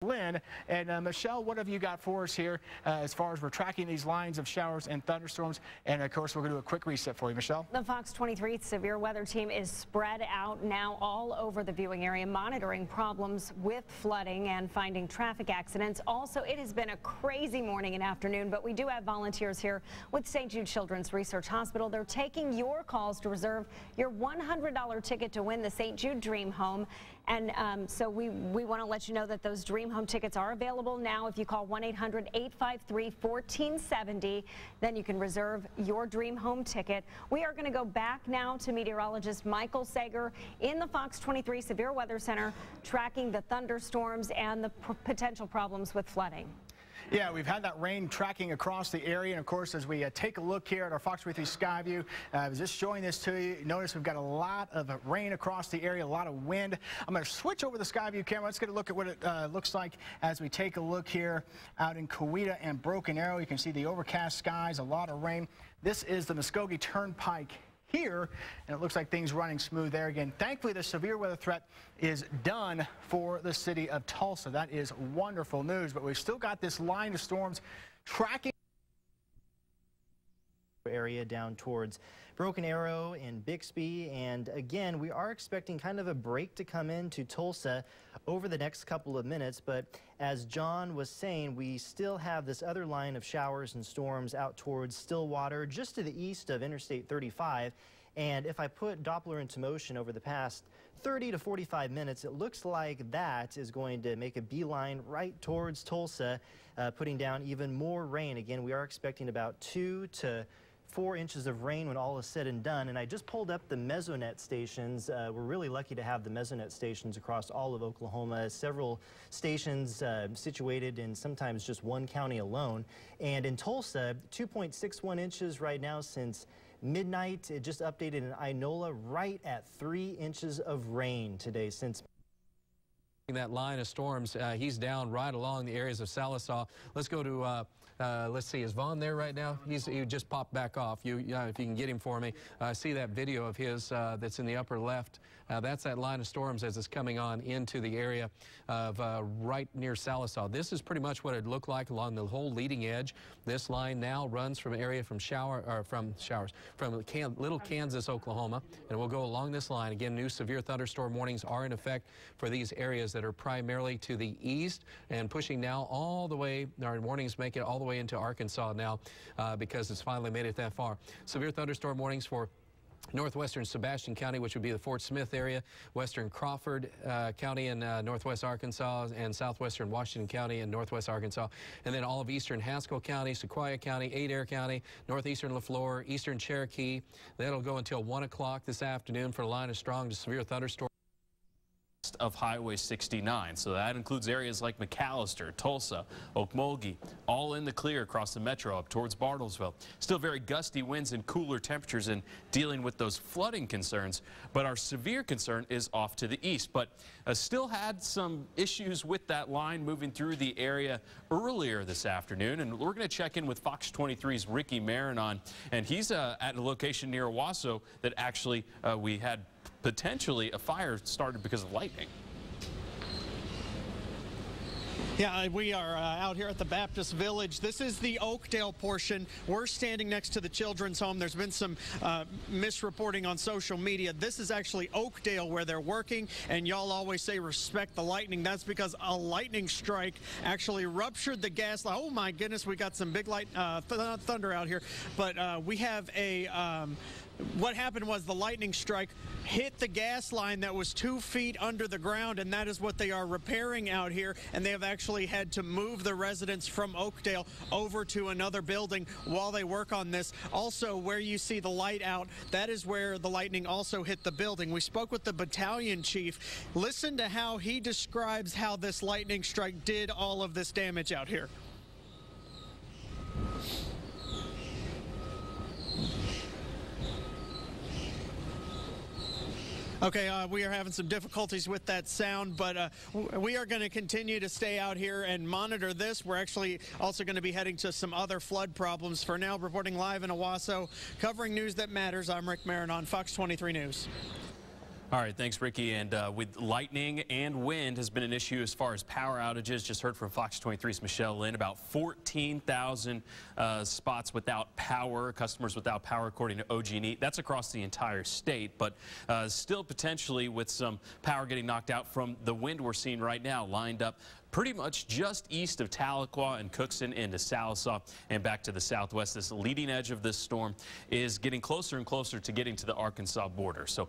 blend. And Michelle, what have you got for us here as far as we're tracking these lines of showers and thunderstorms? And of course, we're going to do a quick reset for you, Michelle. The Fox 23 severe weather team is spread out now all over the viewing area, monitoring problems with flooding and finding traffic accidents. Also, it has been a crazy morning and afternoon, but we do have volunteers here with St. Jude Children's Research Hospital. They're taking your calls to reserve your $100 ticket to win the St. Jude Dream Home. And so we want to let you know that those Dream Home tickets are available now. If you call 1-800-853-1470, then you can reserve your Dream Home ticket. We are going to go back now to meteorologist Michael Sager in the Fox 23 Severe Weather Center, tracking the thunderstorms and the potential problems with flooding. Yeah, we've had that rain tracking across the area, and of course, as we take a look here at our Fox 23 sky view, I was just showing this to you. Notice we've got a lot of rain across the area, a lot of wind. I'm going to switch over the sky view camera. Let's get a look at what it looks like as we take a look here out in Coweta and Broken Arrow. You can see the overcast skies, a lot of rain. This is the Muskogee Turnpike here, and it looks like things running smooth there again. Thankfully, the severe weather threat is done for the city of Tulsa. That is wonderful news, but we've still got this line of storms tracking area down towards Broken Arrow and Bixby, and again, we are expecting kind of a break to come into Tulsa over the next couple of minutes, but as John was saying, we still have this other line of showers and storms out towards Stillwater, just to the east of Interstate 35, and if I put Doppler into motion over the past 30 to 45 minutes, it looks like that is going to make a beeline right towards Tulsa, putting down even more rain. Again, we are expecting about 2 to 4 inches of rain when all is said and done. And I just pulled up the Mesonet stations. We're really lucky to have the Mesonet stations across all of Oklahoma, several stations situated in sometimes just one county alone. And in Tulsa, 2.61 inches right now since midnight. It just updated in Inola right at 3 inches of rain today since that line of storms. He's down right along the areas of Salisaw. Let's go to let's see, is Vaughn there right now? He just popped back off. If you can get him for me. See that video of his that's in the upper left. That's that line of storms as it's coming on into the area of right near Salisaw. This is pretty much what it looked like along the whole leading edge. This line now runs from area from Little Kansas, Oklahoma, and we'll go along this line. Again, new severe thunderstorm warnings are in effect for these areas that are primarily to the east and pushing now all the way. Our warnings make it all the way into Arkansas now because it's finally made it that far. Severe thunderstorm warnings for northwestern Sebastian County, which would be the Fort Smith area, western Crawford County in northwest Arkansas, and southwestern Washington County in northwest Arkansas, and then all of eastern Haskell County, Sequoia County, Adair County, northeastern LaFleur, eastern Cherokee. That'll go until 1 o'clock this afternoon for a line of strong to severe thunderstorms of Highway 69. So that includes areas like McAllister, Tulsa, Okmulgee, all in the clear across the metro up towards Bartlesville. Still very gusty winds and cooler temperatures in dealing with those flooding concerns, but our severe concern is off to the east. But still had some issues with that line moving through the area earlier this afternoon, and we're going to check in with Fox 23's Ricky Marinon, and he's at a location near Owasso that actually we had potentially a fire started because of lightning. Yeah, we are out here at the Baptist Village. This is the Oakdale portion. We're standing next to the children's home. There's been some misreporting on social media. This is actually Oakdale where they're working, and y'all always say respect the lightning. That's because a lightning strike actually ruptured the gas line. Oh my goodness, we got some big thunder out here. But we have a what happened was the lightning strike hit the gas line that was 2 feet under the ground, and that is what they are repairing out here. And they have actually had to move the residents from Oakdale over to another building while they work on this. Also, where you see the light out, that is where the lightning also hit the building. We spoke with the battalion chief. Listen to how he describes how this lightning strike did all of this damage out here. Okay, we are having some difficulties with that sound, but we are going to continue to stay out here and monitor this. We're actually also going to be heading to some other flood problems. For now, reporting live in Owasso, covering news that matters, I'm Rick Marinon, Fox 23 News. All right, thanks, Ricky. And with lightning and wind has been an issue as far as power outages. Just heard from Fox 23's Michelle Lynn, about 14,000 spots without power, customers without power, according to OG&E. That's across the entire state, but still potentially with some power getting knocked out from the wind we're seeing right now, lined up pretty much just east of Tahlequah and Cookson into Sallisaw and back to the southwest. This leading edge of this storm is getting closer and closer to getting to the Arkansas border. So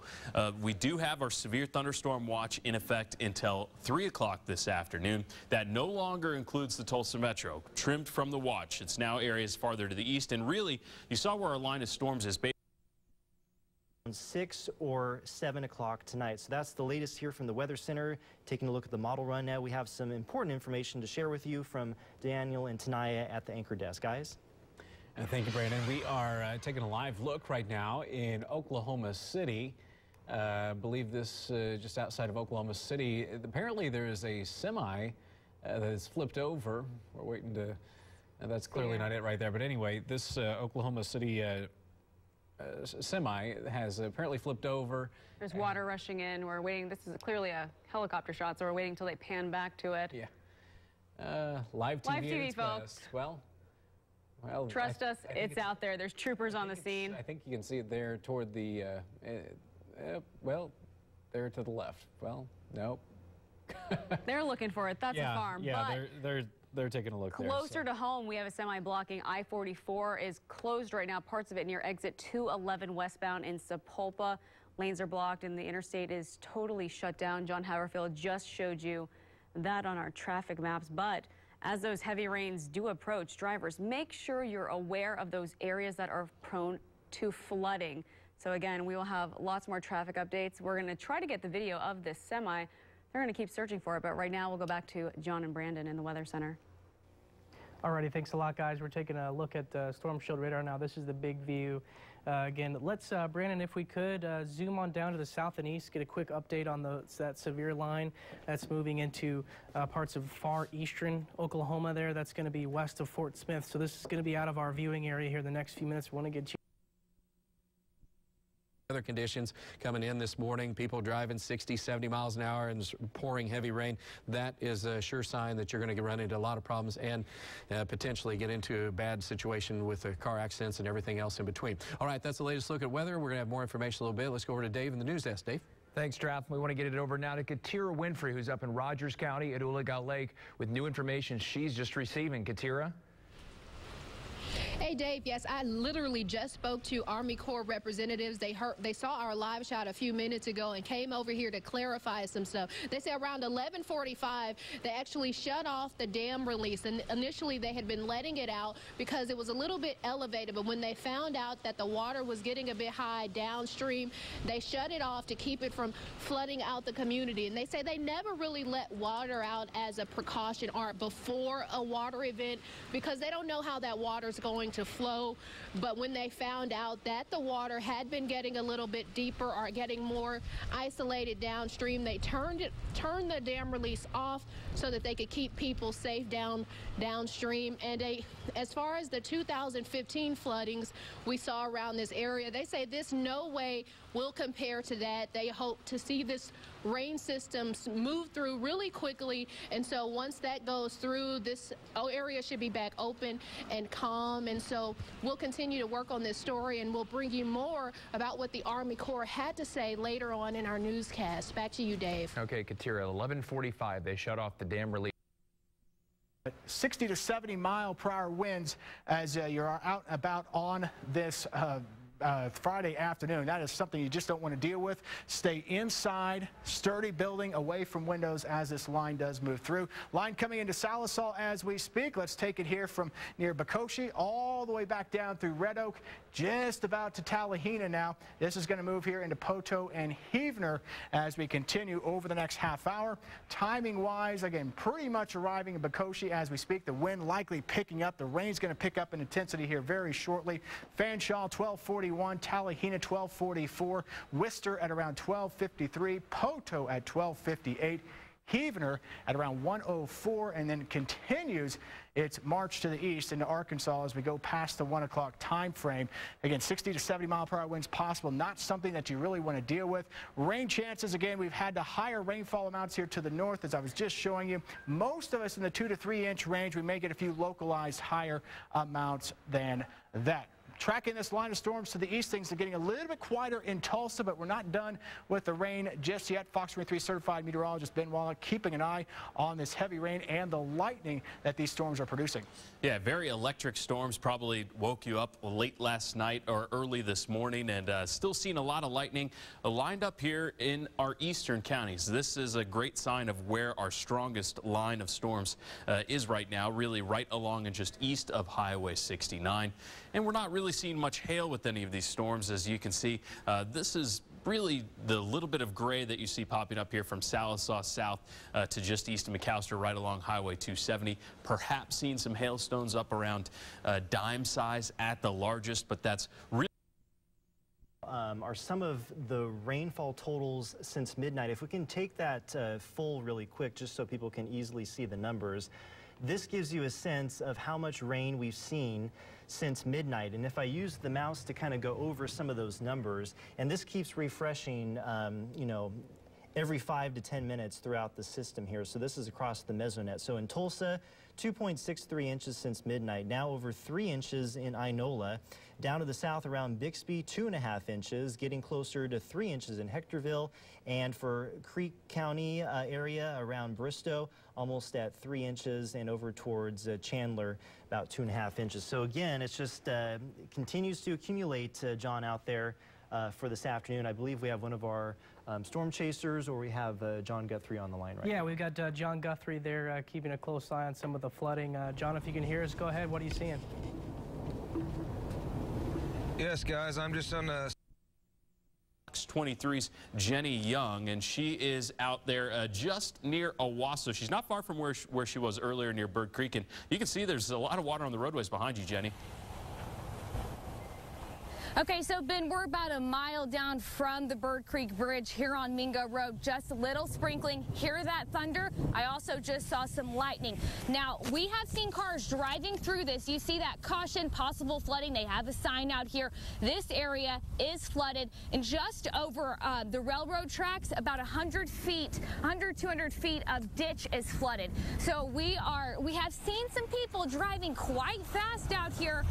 we do have our severe thunderstorm watch in effect until 3 o'clock this afternoon. That no longer includes the Tulsa Metro, trimmed from the watch. It's now areas farther to the east, and really you saw where our line of storms is. 6 or 7 o'clock tonight. So that's the latest here from the Weather Center. Taking a look at the model run now, we have some important information to share with you from Daniel and Tanaya at the anchor desk. Guys? Thank you, Brandon. We are taking a live look right now in Oklahoma City. I believe this just outside of Oklahoma City. Apparently there is a semi that is flipped over. We're waiting to, that's clearly not it right there. But anyway, this Oklahoma City semi has apparently flipped over. There's water rushing in. We're waiting. This is clearly a helicopter shot, so we're waiting until they pan back to it. Yeah. Live TV, folks. Well, trust us, it's out there. There's troopers on the scene. I think you can see it there toward the, well, there to the left. Well, nope. They're looking for it. That's a farm. Yeah, they're taking a look closer to home. We have a semi blocking I-44 is closed right now. Parts of it near exit 211 westbound in Sapulpa. Lanes are blocked and the interstate is totally shut down. John Haverfield just showed you that on our traffic maps. But as those heavy rains do approach, drivers, make sure you're aware of those areas that are prone to flooding. So again, we will have lots more traffic updates. We're going to try to get the video of this semi. They're going to keep searching for it, but right now we'll go back to John and Brandon in the Weather Center. Alrighty, thanks a lot, guys. We're taking a look at Storm Shield radar now. This is the big view. Again, let's, Brandon, if we could, zoom on down to the south and east, get a quick update on that severe line that's moving into parts of far eastern Oklahoma there. That's going to be west of Fort Smith. So this is going to be out of our viewing area here the next few minutes. We want to get you. Weather conditions coming in this morning, people driving 60, 70 miles an hour and pouring heavy rain. That is a sure sign that you're going to run into a lot of problems and potentially get into a bad situation with car accidents and everything else in between. All right, that's the latest look at weather. We're going to have more information a little bit. Let's go over to Dave in the news desk. Dave? Thanks, Trav. We want to get it over now to Katira Winfrey, who's up in Rogers County at Oologah Lake with new information she's just receiving. Katira? Hey, Dave, yes, I literally just spoke to Army Corps representatives. They saw our live shot a few minutes ago and came over here to clarify some stuff. They say around 11:45, they actually shut off the dam release. And initially, they had been letting it out because it was a little bit elevated. But when they found out that the water was getting a bit high downstream, they shut it off to keep it from flooding out the community. And they say they never really let water out as a precaution or before a water event because they don't know how that water's going to flow. But when they found out that the water had been getting a little bit deeper or getting more isolated downstream, they turned the dam release off so that they could keep people safe downstream. And as far as the 2015 floodings we saw around this area, they say this no way will compare to that. They hope to see this rain system move through really quickly, and so once that goes through, this area should be back open and calm. And so we'll continue to work on this story, and we'll bring you more about what the Army Corps had to say later on in our newscast. Back to you, Dave. Okay, Katira, 11:45, they shut off the dam release. 60 to 70 mile per hour winds as you're out about on this Friday afternoon. That is something you just don't want to deal with. Stay inside, sturdy building, away from windows as this line does move through. Line coming into Sallisaw as we speak. Let's take it here from near Bacoshi all the way back down through Red Oak, just about to Talihina now. This is going to move here into Poto and Heavener as we continue over the next half hour. Timing wise, again, pretty much arriving in Bacoshi as we speak. The wind likely picking up. The rain's going to pick up in intensity here very shortly. Fanshawe 1240. Talihina 1244, Worcester at around 1253, Poto at 1258, Heavener at around 104, and then continues its march to the east into Arkansas as we go past the 1 o'clock time frame. Again, 60 to 70 mile per hour winds possible, not something that you really want to deal with. Rain chances, again, we've had the higher rainfall amounts here to the north, as I was just showing you. Most of us in the 2 to 3 inch range. We may get a few localized higher amounts than that. Tracking this line of storms to the east, things are getting a little bit quieter in Tulsa, but we're not done with the rain just yet. Fox 23 certified meteorologist Ben Waller keeping an eye on this heavy rain and the lightning that these storms are producing. Yeah, very electric storms probably woke you up late last night or early this morning, and still seeing a lot of lightning lined up here in our eastern counties. This is a great sign of where our strongest line of storms is right now, really right along and just east of Highway 69. And we're not really seeing much hail with any of these storms. As you can see, this is really the little bit of gray that you see popping up here from Sallisaw south to just east of McAllister, right along Highway 270. Perhaps seeing some hailstones up around dime size at the largest, but that's really are some of the rainfall totals since midnight. If we can take that full really quick, just so people can easily see the numbers. This gives you a sense of how much rain we've seen since midnight. And if I use the mouse to kind of go over some of those numbers, and this keeps refreshing, you know, every 5 to 10 minutes throughout the system here. So this is across the mesonet. So in Tulsa, 2.63 inches since midnight, now over 3 inches in Inola. Down to the south around Bixby, 2.5 inches, getting closer to 3 inches in Hectorville. And for Creek County area around Bristow, almost at 3 inches, and over towards Chandler, about 2.5 inches. So again, it's just continues to accumulate, John, out there for this afternoon. I believe we have one of our storm chasers, or we have John Guthrie on the line right now. Yeah, we've got John Guthrie there keeping a close eye on some of the flooding. John, if you can hear us, go ahead. What are you seeing? Yes, guys, I'm just on the Fox 23's Jenny Young, and she is out there just near Owasso. She's not far from where she was earlier near Bird Creek, and you can see there's a lot of water on the roadways behind you, Jenny. Okay, so Ben, we're about a mile down from the Bird Creek Bridge here on Mingo Road. Just a little sprinkling. Hear that thunder? I also just saw some lightning. Now, we have seen cars driving through this. You see that caution, possible flooding. They have a sign out here. This area is flooded, and just over the railroad tracks, about 100 feet, 200 feet of ditch is flooded. So we have seen some people driving quite fast out here.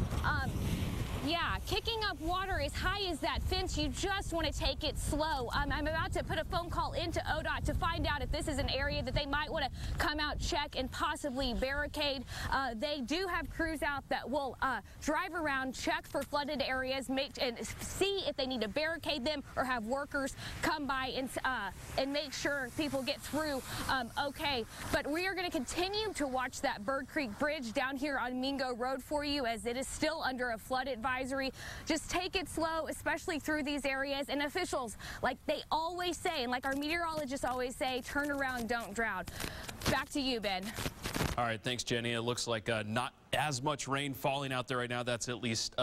Yeah, kicking up water as high as that fence. You just want to take it slow. I'm about to put a phone call into ODOT to find out if this is an area that they might want to come out, check, and possibly barricade. They do have crews out that will drive around, check for flooded areas, and see if they need to barricade them, or have workers come by and make sure people get through okay. But we are going to continue to watch that Bird Creek Bridge down here on Mingo Road for you, as it is still under a flood advisory. Just take it slow, especially through these areas. And officials, like they always say, and like our meteorologists always say, turn around, don't drown. Back to you, Ben. All right, thanks, Jenny. It looks like not as much rain falling out there right now. That's at least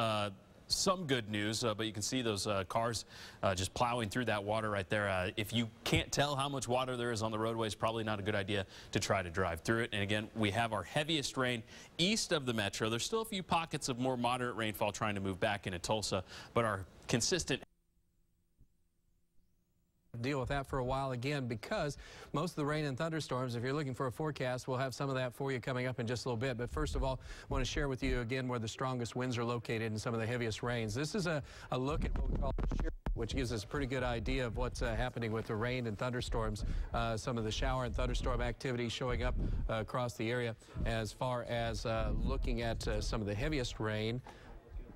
some good news, but you can see those cars just plowing through that water right there. If you can't tell how much water there is on the roadways, probably not a good idea to try to drive through it. And again, we have our heaviest rain east of the metro. There's still a few pockets of more moderate rainfall trying to move back into Tulsa, but our consistent deal with that for a while again, because most of the rain and thunderstorms, if you're looking for a forecast, we'll have some of that for you coming up in just a little bit. But first of all, I want to share with you again where the strongest winds are located and some of the heaviest rains. This is a look at what we call the shear, which gives us a pretty good idea of what's happening with the rain and thunderstorms. Some of the shower and thunderstorm activity showing up across the area. As far as looking at some of the heaviest rain,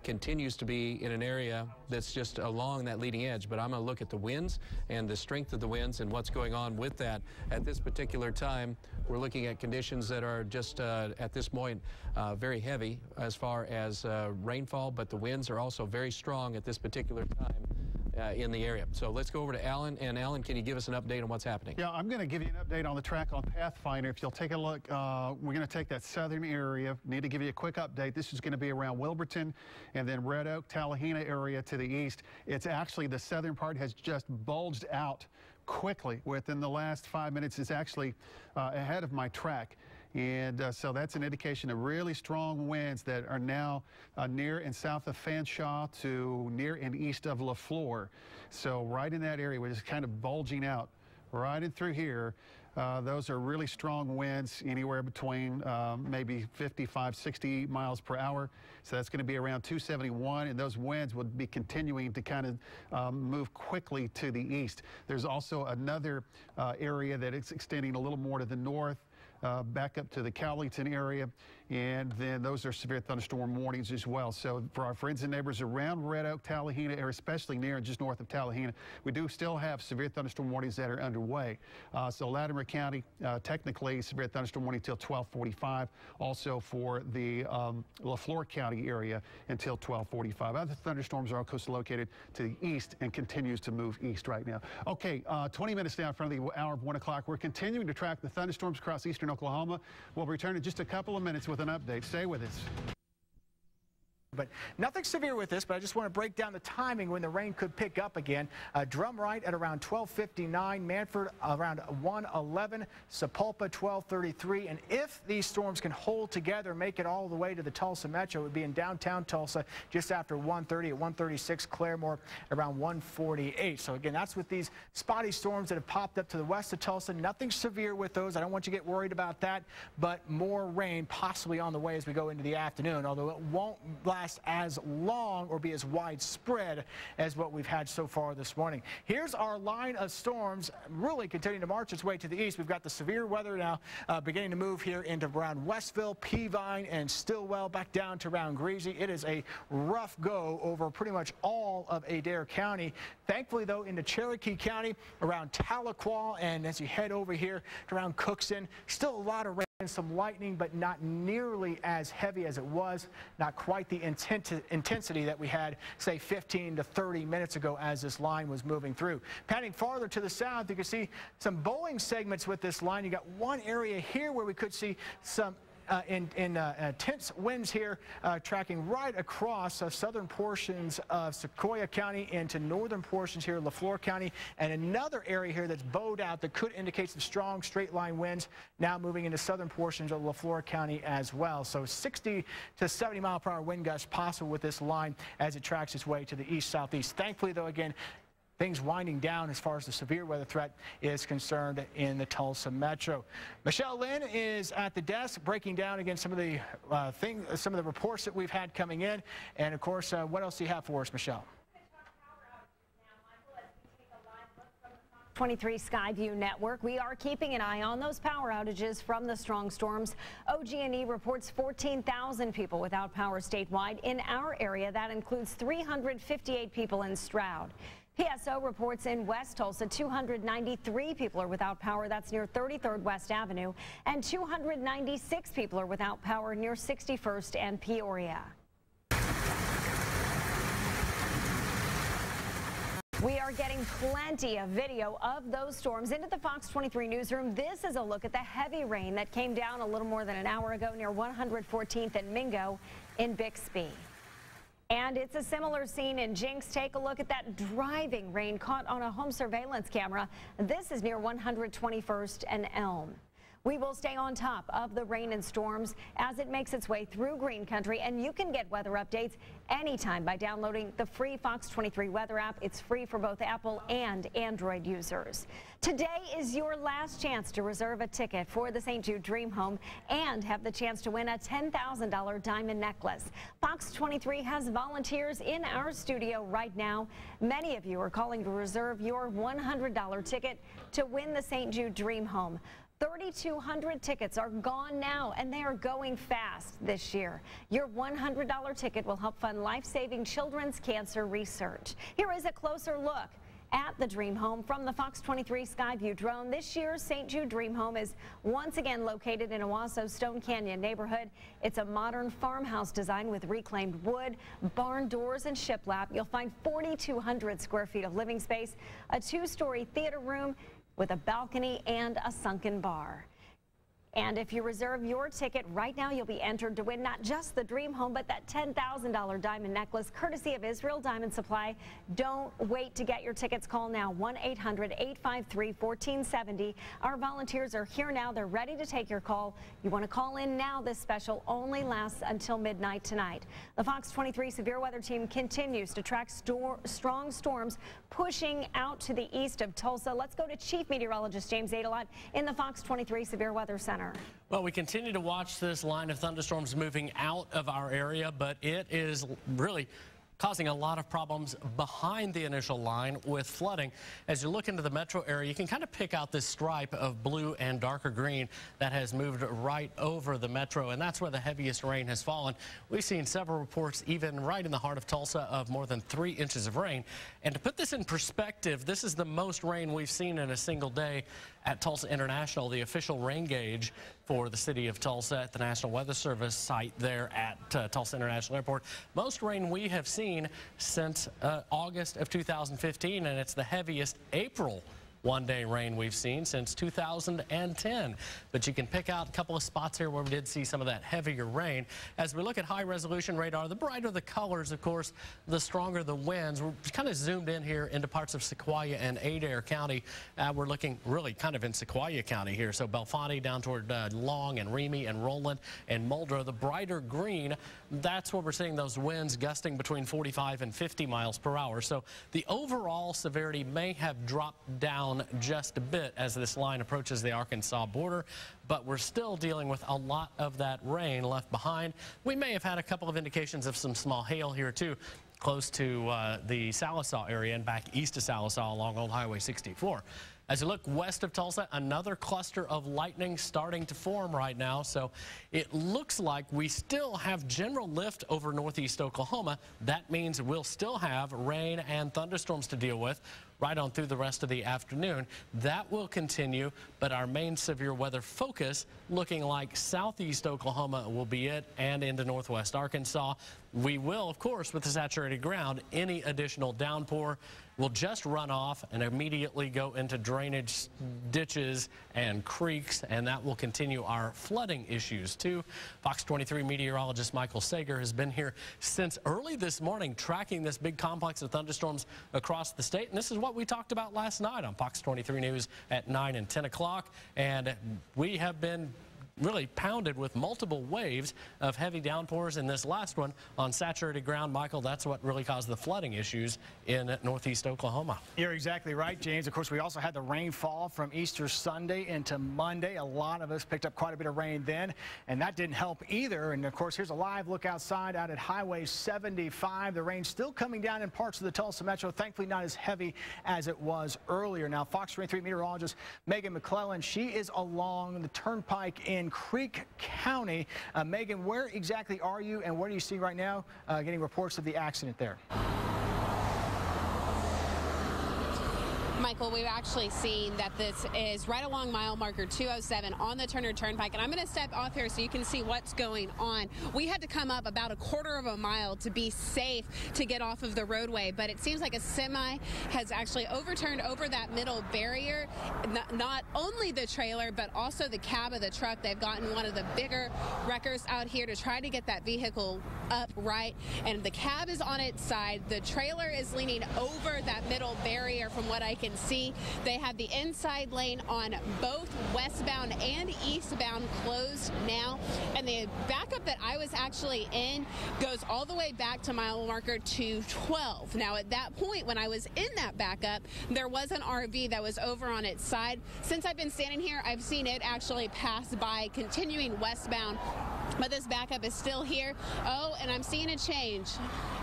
continues to be in an area that's just along that leading edge. But I'm going to look at the winds and the strength of the winds and what's going on with that. At this particular time, we're looking at conditions that are just at this point very heavy as far as rainfall, but the winds are also very strong at this particular time in the area. So let's go over to Alan. And Alan, can you give us an update on what's happening? Yeah, I'm going to give you an update on the track on Pathfinder. If you'll take a look, we're going to take that southern area. Need to give you a quick update. This is going to be around Wilburton and then Red Oak, Tallahena area to the east. It's actually the southern part has just bulged out quickly. Within the last 5 minutes, it's actually ahead of my track. And so that's an indication of really strong winds that are now near and south of Fanshawe to near and east of LaFleur. So right in that area, which is kind of bulging out right in through here. Those are really strong winds, anywhere between maybe 55, 60 miles per hour. So that's going to be around 271, and those winds would be continuing to kind of move quickly to the east. There's also another area that is extending a little more to the north, back up to the Cowlington area, and then those are severe thunderstorm warnings as well. So for our friends and neighbors around Red Oak, Tallahena, or especially near and just north of Tallahena, we do still have severe thunderstorm warnings that are underway. So Latimer County, technically severe thunderstorm warning until 12:45. Also for the LaFleur County area until 12:45. Other thunderstorms are of course located to the east and continues to move east right now. Okay, 20 minutes now in front of the hour of 1 o'clock. We're continuing to track the thunderstorms across eastern Oklahoma. We'll return in just a couple of minutes with an update. Stay with us. But nothing severe with this, but I just want to break down the timing when the rain could pick up again. Drumright at around 12:59, Manford around 1:11, Sapulpa 12:33, and if these storms can hold together, make it all the way to the Tulsa metro, it would be in downtown Tulsa just after 1:30 at 1:36, Claremore around 1:48. So again, that's with these spotty storms that have popped up to the west of Tulsa. Nothing severe with those. I don't want you to get worried about that, but more rain possibly on the way as we go into the afternoon, although it won't last as long or be as widespread as what we've had so far this morning. Here's our line of storms really continuing to march its way to the east. We've got the severe weather now beginning to move here into around Westville, Peavine, and Stillwell, back down to around Greasy. It is a rough go over pretty much all of Adair County. Thankfully, though, into Cherokee County, around Tahlequah, and as you head over here to around Cookson, still a lot of rain and some lightning, but not nearly as heavy as it was, not quite the intensity that we had, say, 15 to 30 minutes ago as this line was moving through. Panning farther to the south, you can see some bowling segments with this line. You got one area here where we could see some intense winds here tracking right across southern portions of Sequoia County into northern portions here of LaFleur County, and another area here that's bowed out that could indicate some strong straight line winds now moving into southern portions of LaFleur County as well. So 60 to 70 mile per hour wind gusts possible with this line as it tracks its way to the east southeast. Thankfully, though, again, things winding down as far as the severe weather threat is concerned in the Tulsa metro. Michelle Lynn is at the desk breaking down again some of the some of the reports that we've had coming in, and of course, what else do you have for us, Michelle? 23 Skyview Network. We are keeping an eye on those power outages from the strong storms. OG&E reports 14,000 people without power statewide. In our area, that includes 358 people in Stroud. PSO reports in West Tulsa 293 people are without power. That's near 33rd West Avenue, and 296 people are without power near 61st and Peoria. We are getting plenty of video of those storms into the Fox 23 newsroom. This is a look at the heavy rain that came down a little more than an hour ago near 114th and Mingo in Bixby. And it's a similar scene in Jinx. Take a look at that driving rain caught on a home surveillance camera. This is near 121st and Elm. We will stay on top of the rain and storms as it makes its way through Green Country, and you can get weather updates anytime by downloading the free Fox 23 weather app. It's free for both Apple and Android users. Today is your last chance to reserve a ticket for the St. Jude Dream Home and have the chance to win a $10,000 diamond necklace. Fox 23 has volunteers in our studio right now. Many of you are calling to reserve your $100 ticket to win the St. Jude Dream Home. 3,200 tickets are gone now, and they are going fast this year. Your $100 ticket will help fund life-saving children's cancer research. Here is a closer look at the Dream Home from the Fox 23 Skyview drone. This year's St. Jude Dream Home is once again located in Owasso Stone Canyon neighborhood. It's a modern farmhouse design with reclaimed wood, barn doors, and shiplap. You'll find 4,200 square feet of living space, a 2-story theater room with a balcony and a sunken bar. And if you reserve your ticket right now, you'll be entered to win not just the dream home, but that $10,000 diamond necklace, courtesy of Israel Diamond Supply. Don't wait to get your tickets. Call now, 1-800-853-1470. Our volunteers are here now. They're ready to take your call. You want to call in now. This special only lasts until midnight tonight. The Fox 23 severe weather team continues to track strong storms pushing out to the east of Tulsa. Let's go to Chief Meteorologist James Adelot in the Fox 23 Severe Weather Center. Well, we continue to watch this line of thunderstorms moving out of our area, but it is really causing a lot of problems behind the initial line with flooding. As you look into the metro area, you can kind of pick out this stripe of blue and darker green that has moved right over the metro, and that's where the heaviest rain has fallen. We've seen several reports, even right in the heart of Tulsa, of more than 3 inches of rain. And to put this in perspective, this is the most rain we've seen in a single day at Tulsa International, the official rain gauge for the city of Tulsa at the National Weather Service site there at Tulsa International Airport. Most rain we have seen since August of 2015, and it's the heaviest April one-day rain we've seen since 2010. But you can pick out a couple of spots here where we did see some of that heavier rain. As we look at high-resolution radar, the brighter the colors, of course, the stronger the winds. We're kind of zoomed in here into parts of Sequoia and Adair County. We're looking really kind of in Sequoia County here. So Belfonte down toward Long and Remy and Roland and Muldrow. The brighter green, that's where we're seeing those winds gusting between 45 and 50 miles per hour. So the overall severity may have dropped down just a bit as this line approaches the Arkansas border, but we're still dealing with a lot of that rain left behind. We may have had a couple of indications of some small hail here too, close to the Sallisaw area and back east of Sallisaw along Old Highway 64. As you look west of Tulsa, another cluster of lightning starting to form right now. So it looks like we still have general lift over northeast Oklahoma. That means we'll still have rain and thunderstorms to deal with right on through the rest of the afternoon. That will continue, but our main severe weather focus looking like southeast Oklahoma will be it, and into northwest Arkansas. We will, of course, with the saturated ground, any additional downpour will just run off and immediately go into drainage ditches and creeks, and that will continue our flooding issues too. Fox 23 meteorologist Michael Sager has been here since early this morning tracking this big complex of thunderstorms across the state, and this is what we talked about last night on Fox 23 News at 9 and 10 o'clock, and we have been really pounded with multiple waves of heavy downpours in this last one on saturated ground. Michael, that's what really caused the flooding issues in northeast Oklahoma. You're exactly right, James. Of course, we also had the rainfall from Easter Sunday into Monday. A lot of us picked up quite a bit of rain then, and that didn't help either. And of course, here's a live look outside out at Highway 75. The rain still coming down in parts of the Tulsa metro, thankfully not as heavy as it was earlier. Now, Fox 23 meteorologist Megan McClellan, she is along the turnpike in Creek County. Megan, where exactly are you, and what do you see right now getting reports of the accident there? Michael, we've actually seen that this is right along mile marker 207 on the Turner Turnpike, and I'm going to step off here so you can see what's going on. We had to come up about a quarter of a mile to be safe to get off of the roadway, but it seems like a semi has actually overturned over that middle barrier. Not only the trailer, but also the cab of the truck. They've gotten one of the bigger wreckers out here to try to get that vehicle upright, and the cab is on its side. The trailer is leaning over that middle barrier from what I can see. They have the inside lane on both westbound and eastbound closed now, and the backup that I was actually in goes all the way back to mile marker 212. Now, at that point when I was in that backup, there was an RV that was over on its side. Since I've been standing here, I've seen it actually pass by continuing westbound, but this backup is still here. Oh, and I'm seeing a change.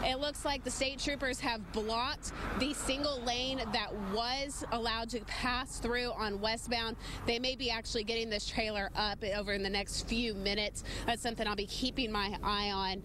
It looks like the state troopers have blocked the single lane that was allowed to pass through on westbound. They may be actually getting this trailer up over in the next few minutes. That's something I'll be keeping my eye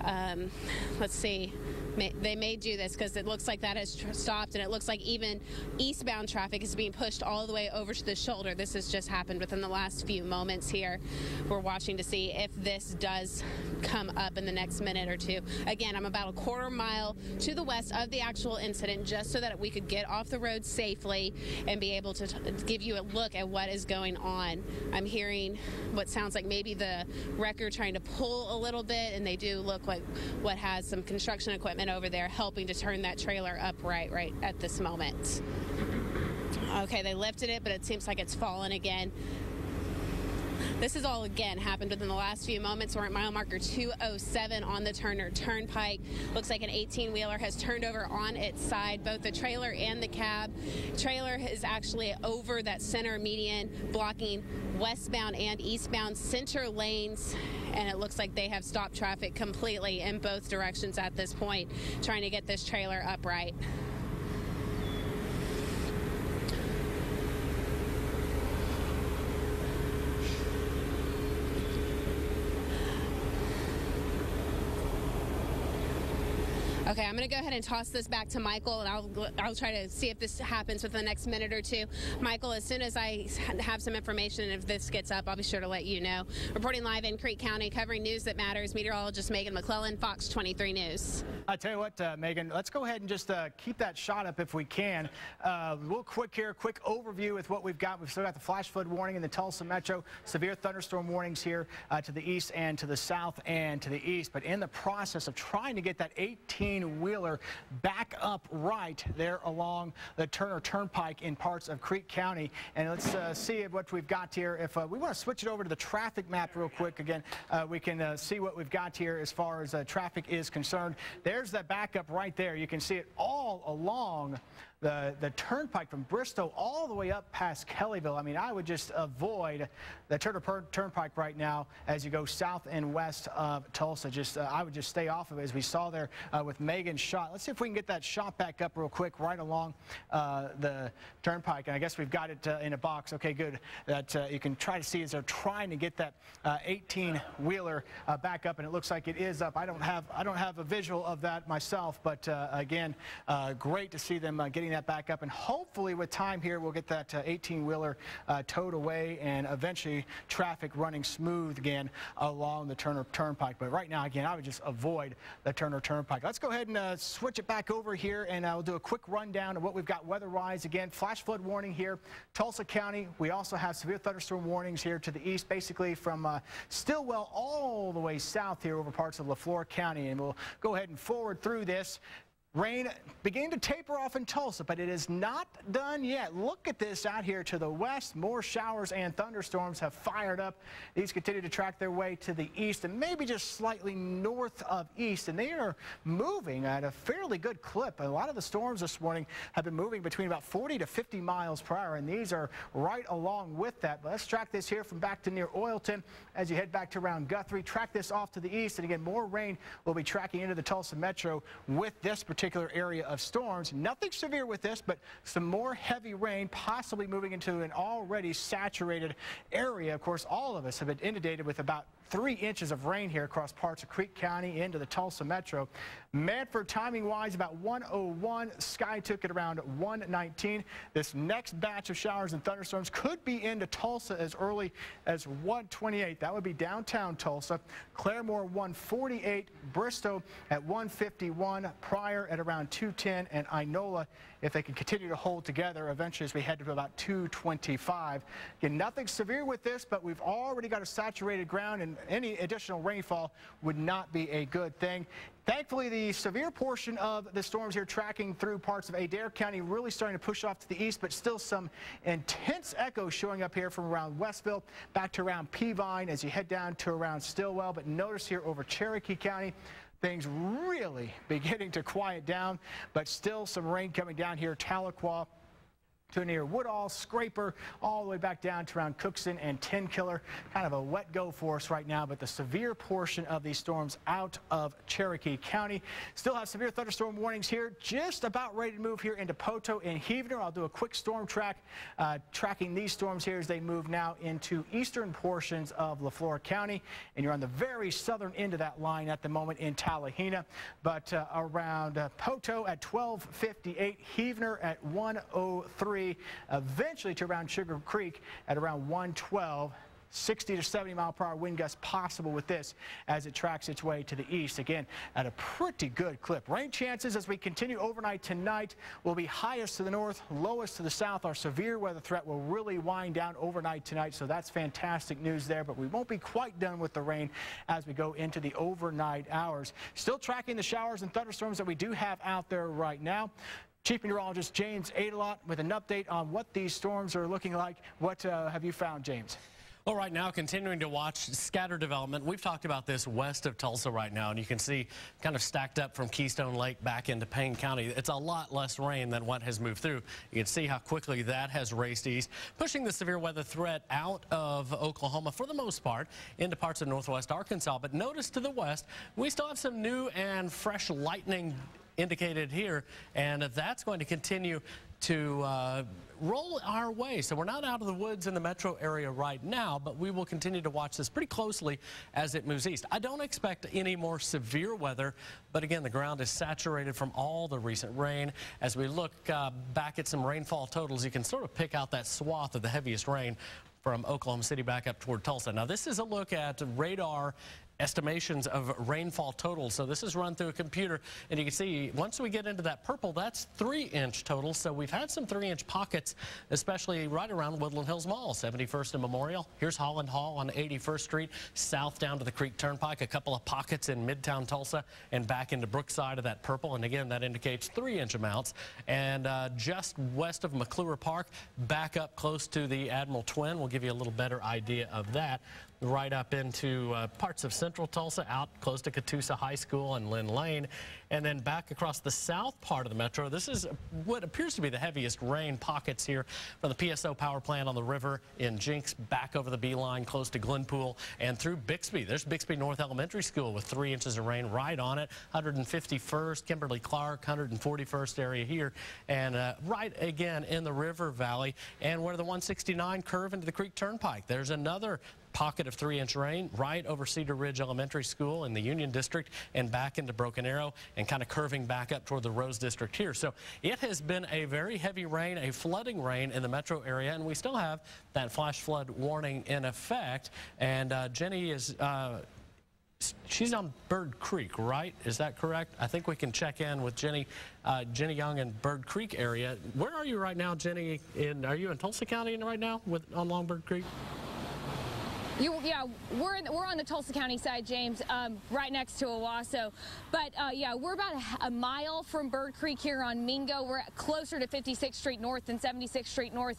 on. Let's see. They may do this because it looks like that has stopped, and it looks like even eastbound traffic is being pushed all the way over to the shoulder. This has just happened within the last few moments here. We're watching to see if this does come up in the next minute or two. Again, I'm about a quarter mile to the west of the actual incident, just so that we could get off the road safely and be able to give you a look at what is going on. I'm hearing what sounds like maybe the wrecker trying to pull a little bit, and they do look like what has some construction equipment over there helping to turn that trailer upright right at this moment. Okay, they lifted it, but it seems like it's fallen again. This has all, again, happened within the last few moments. We're at mile marker 207 on the Turner Turnpike. Looks like an 18-wheeler has turned over on its side, both the trailer and the cab. Trailer is actually over that center median, blocking westbound and eastbound center lanes, and it looks like they have stopped traffic completely in both directions at this point, trying to get this trailer upright. Okay, I'm going to go ahead and toss this back to Michael, and I'll try to see if this happens within the next minute or two. Michael, as soon as I have some information, and if this gets up, I'll be sure to let you know. Reporting live in Creek County, covering news that matters, meteorologist Megan McClellan, Fox 23 News. I tell you what, Megan, let's go ahead and just keep that shot up if we can. Real quick here, quick overview with what we've got. We've still got the flash flood warning in the Tulsa metro, severe thunderstorm warnings here to the east and to the south and to the east. But in the process of trying to get that 18-wheeler back up right there along the Turner Turnpike in parts of Creek County. And let's see what we've got here. If we want to switch it over to the traffic map real quick again, we can see what we've got here as far as traffic is concerned. There's that backup right there. You can see it all along the turnpike from Bristow all the way up past Kellyville. I mean, I would just avoid the Turner Turnpike right now as you go south and west of Tulsa. I would just stay off of it, as we saw there with Megan's shot. Let's see if we can get that shot back up real quick right along the turnpike. And I guess we've got it in a box. Okay, good. That you can try to see as they're trying to get that 18-wheeler back up, and it looks like it is up. I don't have a visual of that myself, but again, great to see them getting that back up, and hopefully with time here we'll get that 18-wheeler towed away and eventually traffic running smooth again along the Turner Turnpike. But right now, again, I would just avoid the Turner Turnpike. Let's go ahead and switch it back over here, and I'll do a quick rundown of what we've got weather-wise. Again, flash flood warning here, Tulsa County. We also have severe thunderstorm warnings here to the east, basically from Stillwell all the way south here over parts of LaFleur County, and we'll go ahead and forward through this. Rain beginning to taper off in Tulsa, but it is not done yet. Look at this out here to the west. More showers and thunderstorms have fired up. These continue to track their way to the east and maybe just slightly north of east, and they are moving at a fairly good clip. A lot of the storms this morning have been moving between about 40 to 50 miles per hour, and these are right along with that. But let's track this here from back to near Oilton as you head back to around Guthrie. Track this off to the east, and again, more rain will be tracking into the Tulsa metro with this particular area of storms. Nothing severe with this, but some more heavy rain possibly moving into an already saturated area. Of course, all of us have been inundated with about 3 inches of rain here across parts of Creek County into the Tulsa metro. Medford, timing-wise, about 1:01. Sky took it around 1:19. This next batch of showers and thunderstorms could be into Tulsa as early as 1:28. That would be downtown Tulsa. Claremore 1:48. Bristow at 1:51. Pryor at around 2:10. And Inola, if they can continue to hold together, eventually as we head to about 2:25. Again, nothing severe with this, but we've already got a saturated ground, and any additional rainfall would not be a good thing. Thankfully, the severe portion of the storms here tracking through parts of Adair County really starting to push off to the east, but still some intense echoes showing up here from around Westville back to around Peavine as you head down to around Stillwell. But notice here over Cherokee County, things really beginning to quiet down, but still some rain coming down here. Tahlequah to near Woodall, Scraper, all the way back down to around Cookson and Tenkiller. Kind of a wet go for us right now, but the severe portion of these storms out of Cherokee County. Still have severe thunderstorm warnings here, just about ready to move here into Poto and Heavener. I'll do a quick storm track, tracking these storms here as they move now into eastern portions of Leflore County. And you're on the very southern end of that line at the moment in Tallahena. But around Poto at 12:58, Heavener at 1:03. Eventually to around Sugar Creek at around 1:12. 60 to 70 mile per hour wind gusts possible with this as it tracks its way to the east. Again, at a pretty good clip. Rain chances as we continue overnight tonight will be highest to the north, lowest to the south. Our severe weather threat will really wind down overnight tonight, so that's fantastic news there. But we won't be quite done with the rain as we go into the overnight hours. Still tracking the showers and thunderstorms that we do have out there right now. Chief Meteorologist James Adelot with an update on what these storms are looking like. What have you found, James? Well, right now, continuing to watch scattered development. We've talked about this west of Tulsa right now, and you can see kind of stacked up from Keystone Lake back into Payne County. It's a lot less rain than what has moved through. You can see how quickly that has raced east, pushing the severe weather threat out of Oklahoma for the most part into parts of northwest Arkansas. But notice to the west, we still have some new and fresh lightning indicated here, and that's going to continue to roll our way. So we're not out of the woods in the metro area right now, but we will continue to watch this pretty closely as it moves east. I don't expect any more severe weather, but again, the ground is saturated from all the recent rain. As we look back at some rainfall totals, you can sort of pick out that swath of the heaviest rain from Oklahoma City back up toward Tulsa. Now, this is a look at radar estimations of rainfall totals. So this is run through a computer, and you can see once we get into that purple, that's 3-inch total. So we've had some 3-inch pockets, especially right around Woodland Hills Mall, 71st and Memorial. Here's Holland Hall on 81st Street, south down to the Creek Turnpike, a couple of pockets in Midtown Tulsa and back into Brookside of that purple. And again, that indicates 3-inch amounts. And just west of McClure Park, back up close to the Admiral Twin. We'll give you a little better idea of that. Right up into parts of central Tulsa, out close to Catoosa High School and Lynn Lane, and then back across the south part of the metro. This is what appears to be the heaviest rain pockets here from the PSO power plant on the river in Jinx, back over the B-line close to Glenpool and through Bixby. There's Bixby North Elementary School with 3 inches of rain right on it. 151st, Kimberly Clark, 141st area here, and right again in the River Valley and where the 169 curve into the Creek Turnpike. There's another pocket of 3-inch rain right over Cedar Ridge Elementary School in the Union District and back into Broken Arrow and kind of curving back up toward the Rose District here. So it has been a very heavy rain, a flooding rain in the metro area, and we still have that flash flood warning in effect. And Jenny is she's on Bird Creek, right? Is that correct? I think we can check in with Jenny Young in Bird Creek area. Where are you right now, Jenny? Are you in Tulsa County right now on Long Bird Creek? Yeah, we're on the Tulsa County side, James, right next to Owasso. But yeah, we're about a mile from Bird Creek here on Mingo. We're closer to 56th Street North than 76th Street North.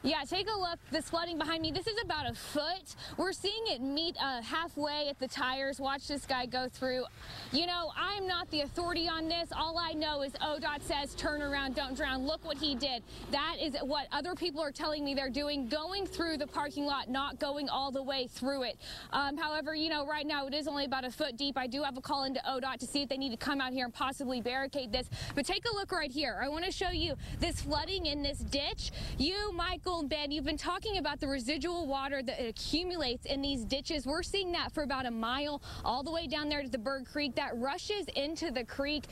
Yeah, take a look. This flooding behind me, this is about a foot. We're seeing it meet halfway at the tires. Watch this guy go through. You know, I'm not the authority on this. All I know is ODOT says turn around, don't drown. Look what he did. That is what other people are telling me they're doing, going through the parking lot, not going all the way through it. However, you know, right now it is only about a foot deep. I do have a call into ODOT to see if they need to come out here and possibly barricade this. But take a look right here. I want to show you this flooding in this ditch. You, Michael, and Ben, you've been talking about the residual water that accumulates in these ditches. We're seeing that for about a mile all the way down there to the Bird Creek. That rushes into the creek.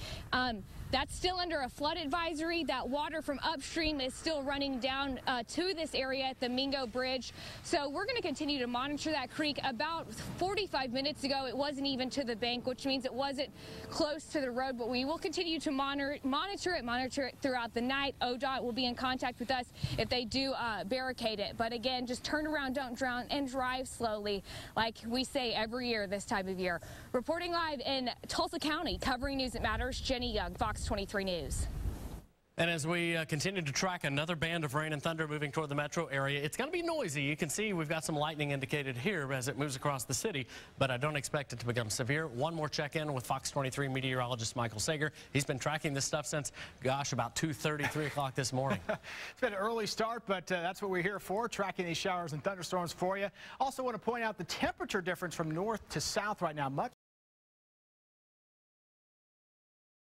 That's still under a flood advisory. That water from upstream is still running down to this area at the Mingo Bridge. So we're going to continue to monitor that creek. About 45 minutes ago, it wasn't even to the bank, which means it wasn't close to the road. But we will continue to monitor it throughout the night. ODOT will be in contact with us if they do barricade it. But again, just turn around, don't drown, and drive slowly, like we say every year this time of year. Reporting live in Tulsa County, covering News That Matters, Jenny Young, Fox 23 News. And as we continue to track another band of rain and thunder moving toward the metro area, it's going to be noisy. You can see we've got some lightning indicated here as it moves across the city, but I don't expect it to become severe. One more check-in with Fox 23 meteorologist Michael Sager. He's been tracking this stuff since, gosh, about 2:30, 3 o'clock this morning. It's been an early start, but that's what we're here for, tracking these showers and thunderstorms for you. Also want to point out the temperature difference from north to south right now. Much